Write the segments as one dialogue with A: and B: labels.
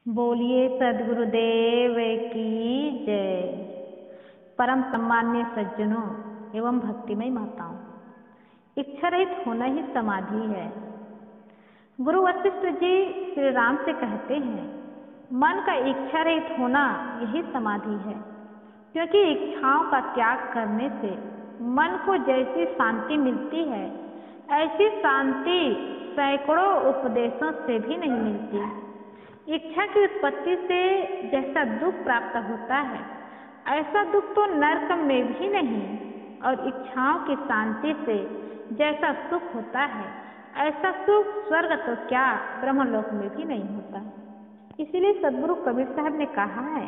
A: बोलिए सद्गुरुदेव की जय। परम सम्मान्य सज्जनों एवं भक्तिमय माताओं, इच्छा रहित होना ही समाधि है। गुरु वशिष्ठ जी श्री राम से कहते हैं, मन का इच्छा रहित होना यही समाधि है, क्योंकि इच्छाओं का त्याग करने से मन को जैसी शांति मिलती है, ऐसी शांति सैकड़ों उपदेशों से भी नहीं मिलती। इच्छा की उत्पत्ति से जैसा दुख प्राप्त होता है, ऐसा दुख तो नरक में भी नहीं, और इच्छाओं की शांति से जैसा सुख होता है, ऐसा सुख स्वर्ग तो क्या ब्रह्मलोक में भी नहीं होता। इसीलिए सदगुरु कबीर साहब ने कहा है,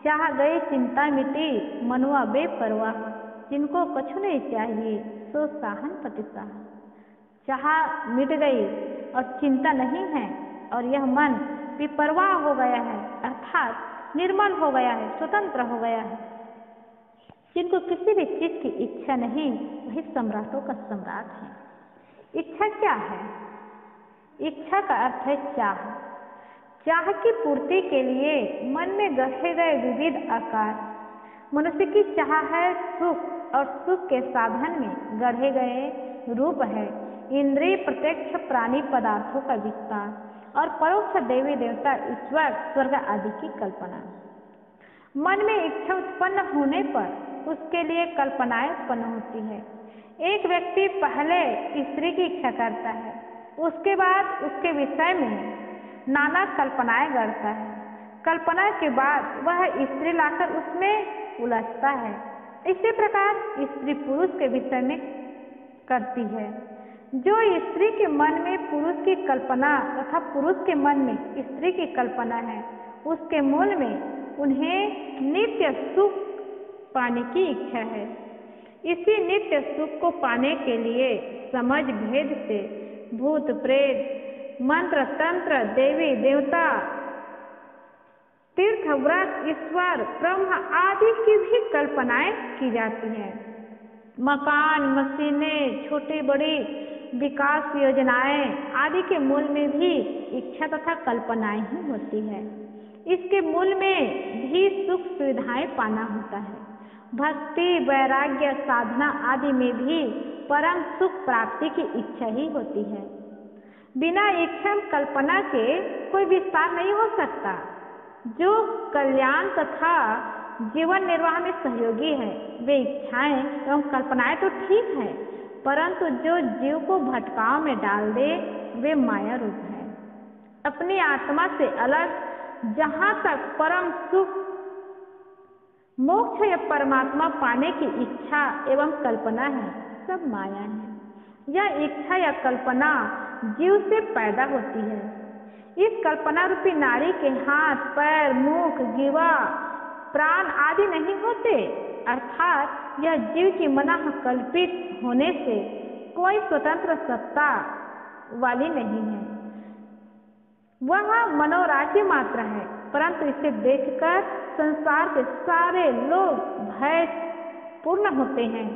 A: चाह गई चिंता मिटी मनुआ बेपरवाह, जिनको कछु नहीं चाहिए सो साहन पति साह। चाह मिट गई और चिंता नहीं है, और यह मन बेपरवाह हो गया है, अर्थात निर्मल हो गया है, स्वतंत्र हो गया है। जिनको किसी भी चीज की इच्छा नहीं, वही सम्राटों का सम्राट है। इच्छा क्या है? इच्छा का अर्थ है चाह। चाह की पूर्ति के लिए मन में गढ़े गए विविध आकार। मनुष्य की चाह है सुख, और सुख के साधन में गढ़े गए रूप है इंद्रिय प्रत्यक्ष प्राणी पदार्थों का विस्तार, और परोक्ष देवी देवता ईश्वर स्वर्ग आदि की कल्पना। मन में इच्छा उत्पन्न होने पर उसके लिए कल्पनाएं उत्पन्न होती है। एक व्यक्ति पहले स्त्री की इच्छा करता है, उसके बाद उसके विषय में नाना कल्पनाएं गढ़ता है। कल्पना के बाद वह स्त्री लाकर उसमें उलझता है। इसी प्रकार स्त्री पुरुष के विषय में करती है। जो स्त्री के मन में पुरुष की कल्पना तथा पुरुष के मन में स्त्री की कल्पना है, उसके मूल में उन्हें नित्य सुख पाने की इच्छा है। इसी नित्य सुख को पाने के लिए समझ भेद से भूत प्रेत मंत्र तंत्र देवी देवता तीर्थ व्रत ईश्वर ब्रह्म आदि की भी कल्पनाएं की जाती हैं। मकान मशीनें छोटी बड़ी विकास योजनाएं आदि के मूल में भी इच्छा तथा कल्पनाएं ही होती है। इसके मूल में भी सुख सुविधाएं पाना होता है। भक्ति वैराग्य साधना आदि में भी परम सुख प्राप्ति की इच्छा ही होती है। बिना इच्छा कल्पना के कोई विस्तार नहीं हो सकता। जो कल्याण तथा जीवन निर्वाह में सहयोगी है, वे इच्छाएं एवं कल्पनाएं तो ठीक है, परंतु जो जीव को भटकाव में डाल दे, वे माया रूप है। अपनी आत्मा से अलग जहाँ तक परम सुख मोक्ष या परमात्मा पाने की इच्छा एवं कल्पना है, सब माया है। यह इच्छा या कल्पना जीव से पैदा होती है। इस कल्पना रूपी नारी के हाथ पैर मुख जीवा प्राण आदि नहीं होते, अर्थात यह जीव की मनः कल्पित होने से कोई स्वतंत्र सत्ता वाली नहीं है। वह मनोराज्य मात्र है, परंतु इसे देखकर संसार के सारे लोग भय पूर्ण होते हैं।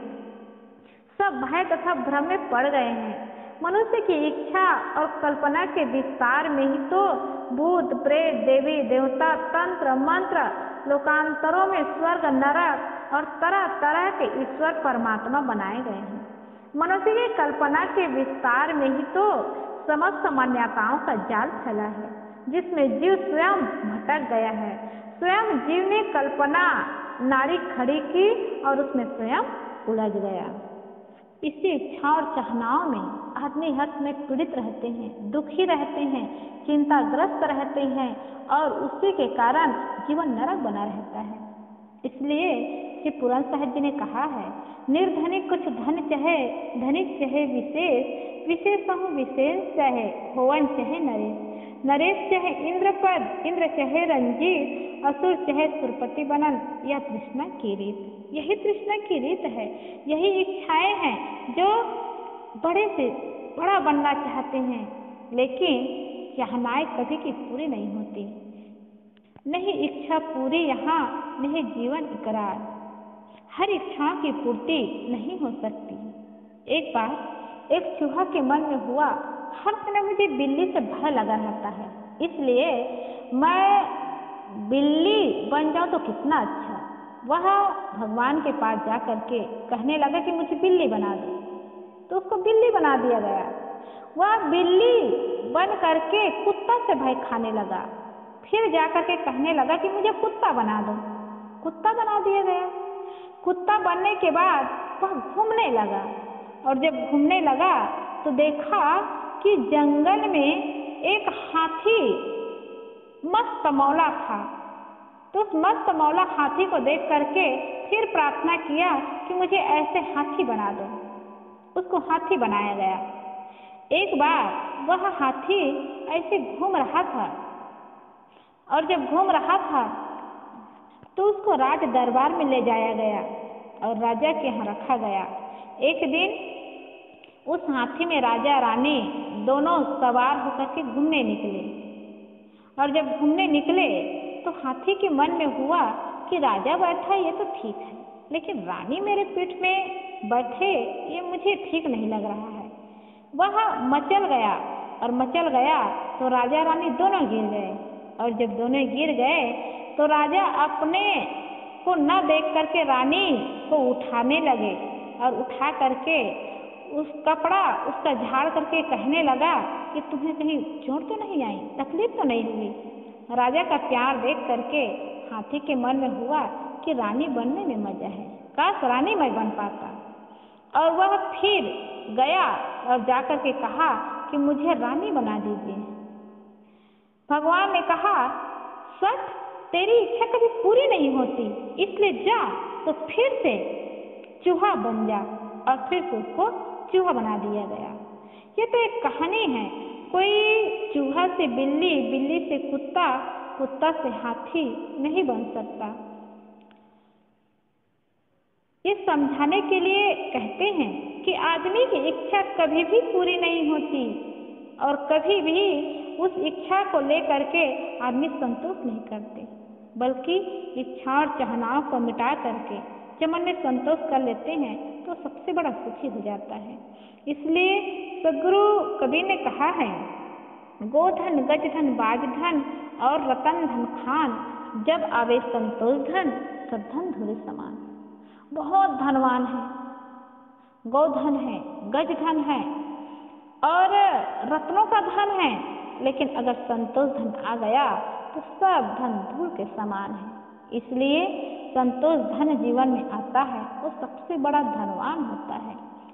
A: सब भय तथा भ्रम में पड़ गए हैं। मनुष्य की इच्छा और कल्पना के विस्तार में ही तो भूत प्रेत देवी देवता तंत्र मंत्र लोकांतरों में स्वर्ग नरक और तरह तरह के ईश्वर परमात्मा बनाए गए हैं। मनुष्य की कल्पना के विस्तार में ही तो समस्त मान्यताओं का जाल फैला है, जिसमें जीव स्वयं भटक गया है। स्वयं जीव ने कल्पना नारी खड़ी की और उसमें स्वयं उलझ गया। इसी इच्छा और चाहनाओं में आदमी हर्ष में पीड़ित रहते हैं, दुखी रहते हैं, चिंताग्रस्त रहते हैं, और उसी के कारण जीवन नरक बना रहता है। इसलिए श्री पुराण साहिब जी ने कहा है, निर्धनिक कुछ धन चाहे धनिक चाहे विशेष, विशेष कहूँ विशेष चाहे होवन चाहे नरेश, नरेश चाहे इंद्र पद इंद्र चाहे रंजीत, असुर चाहे सुरपति बनन, यह तृष्णा की रीत। यही तृष्णा की रीत है। यही इच्छाएं हैं जो बड़े से बड़ा बनना चाहते हैं, लेकिन चाहनाएं कभी की पूरी नहीं होती। नहीं इच्छा पूरी यहाँ, नहीं जीवन इकरार। हर इच्छाओं की पूर्ति नहीं हो सकती। एक बार एक चूहा के मन में हुआ, हर समय मुझे बिल्ली से भय लगा रहता है, इसलिए मैं बिल्ली बन जाओ तो कितना अच्छा। वह भगवान के पास जा करके कहने लगा कि मुझे बिल्ली बना दो, तो उसको बिल्ली बना दिया गया। वह बिल्ली बन करके कुत्ता से भय खाने लगा, फिर जा करके कहने लगा कि मुझे कुत्ता बना दो, कुत्ता बना दिया गया। कुत्ता बनने के बाद वह घूमने लगा, और जब घूमने लगा तो देखा कि जंगल में एक हाथी मस्त मौला था। तो उस मस्त मौला हाथी को देख करके फिर प्रार्थना किया कि मुझे ऐसे हाथी बना दो। उसको हाथी बनाया गया। एक बार वह हाथी ऐसे घूम रहा था, और जब घूम रहा था तो उसको राज दरबार में ले जाया गया और राजा के यहाँ रखा गया। एक दिन उस हाथी में राजा रानी दोनों सवार होकर के घूमने निकले, और जब घूमने निकले तो हाथी के मन में हुआ कि राजा बैठा ये तो ठीक है, लेकिन रानी मेरे पीठ में बैठे ये मुझे ठीक नहीं लग रहा है। वह मचल गया, और मचल गया तो राजा रानी दोनों गिर गए, और जब दोनों गिर गए तो राजा अपने को न देख करके रानी को उठाने लगे, और उठा करके उस कपड़ा उसका झाड़ करके कहने लगा कि तुम्हें कहीं चोट तो नहीं आई, तकलीफ तो नहीं हुई। राजा का प्यार देख करके हाथी के मन में हुआ कि रानी बनने में मजा है, काश रानी मैं बन पाता। और वह फिर गया और जाकर के कहा कि मुझे रानी बना दीजिए। भगवान ने कहा सच तेरी इच्छा कभी पूरी नहीं होती, इसलिए जा तो फिर से चूहा बन जा, और फिर से उसको चूहा बना दिया गया। ये तो एक कहानी है, कोई चूहा से बिल्ली, बिल्ली से कुत्ता, कुत्ता से हाथी नहीं बन सकता। ये समझाने के लिए कहते हैं कि आदमी की इच्छा कभी भी पूरी नहीं होती, और कभी भी उस इच्छा को लेकर के आदमी संतोष नहीं करते, बल्कि इच्छा और चाहनाओं को मिटा करके जब मन में संतोष कर लेते हैं तो सबसे बड़ा सुखी हो जाता है। इसलिए सदगुरु कबीर ने कहा है, गोधन गजधन बाजधन और रतन धन खान, जब आवे संतोष धन सब धन धुरे समान। बहुत धनवान है, गोधन है, गजधन है और रत्नों का धन है, लेकिन अगर संतोष धन आ गया तो सब धन धूल के समान है। इसलिए संतोष धन जीवन में आता है वो सबसे बड़ा धनवान होता है।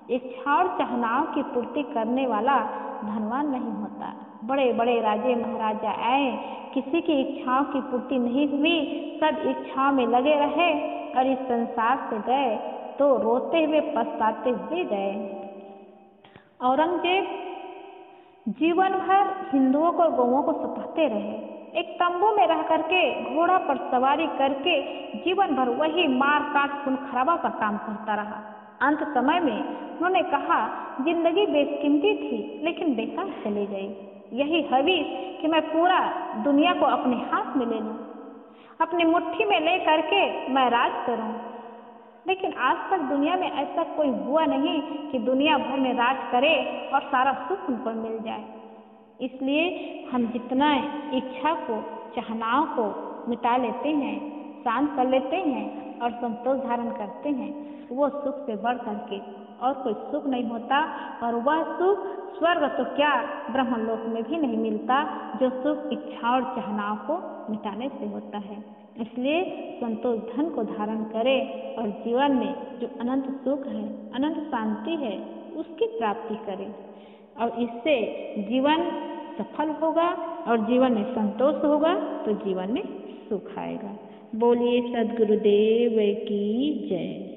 A: इच्छा और चाहनाओं की पूर्ति करने वाला धनवान नहीं होता। बड़े बड़े राजे महाराजा आए, किसी की इच्छाओं की पूर्ति नहीं हुई, सब इच्छाओं में लगे रहे और इस संसार से गए तो रोते हुए पछताते हुए गए। औरंगजेब जीवन भर हिंदुओं को, गौओं को सताते रहे। एक तंबू में रह करके घोड़ा पर सवारी करके जीवन भर वही मार काट खून खराबा का काम करता रहा। अंत समय में उन्होंने कहा जिंदगी बेशकीमती थी लेकिन बेकार चली गई। यही हवीस कि मैं पूरा दुनिया को अपने हाथ में ले लूं, अपनी मुट्ठी में ले करके मैं राज करूं। लेकिन आज तक दुनिया में ऐसा कोई हुआ नहीं कि दुनिया भर में राज करे और सारा सुख उनको मिल जाए। इसलिए हम जितना इच्छा को, चाहनाओं को मिटा लेते हैं, शांत कर लेते हैं और संतोष धारण करते हैं, वो सुख से बढ़ करके और कोई सुख नहीं होता। और वह सुख स्वर्ग तो क्या ब्रह्मलोक में भी नहीं मिलता, जो सुख इच्छा और चाहनाओं को मिटाने से होता है। इसलिए संतोष धन को धारण करें और जीवन में जो अनंत सुख है, अनंत शांति है, उसकी प्राप्ति करें और इससे जीवन सफल होगा और जीवन में संतोष होगा तो जीवन में सुख आएगा। बोलिए सद्गुरुदेव की जय।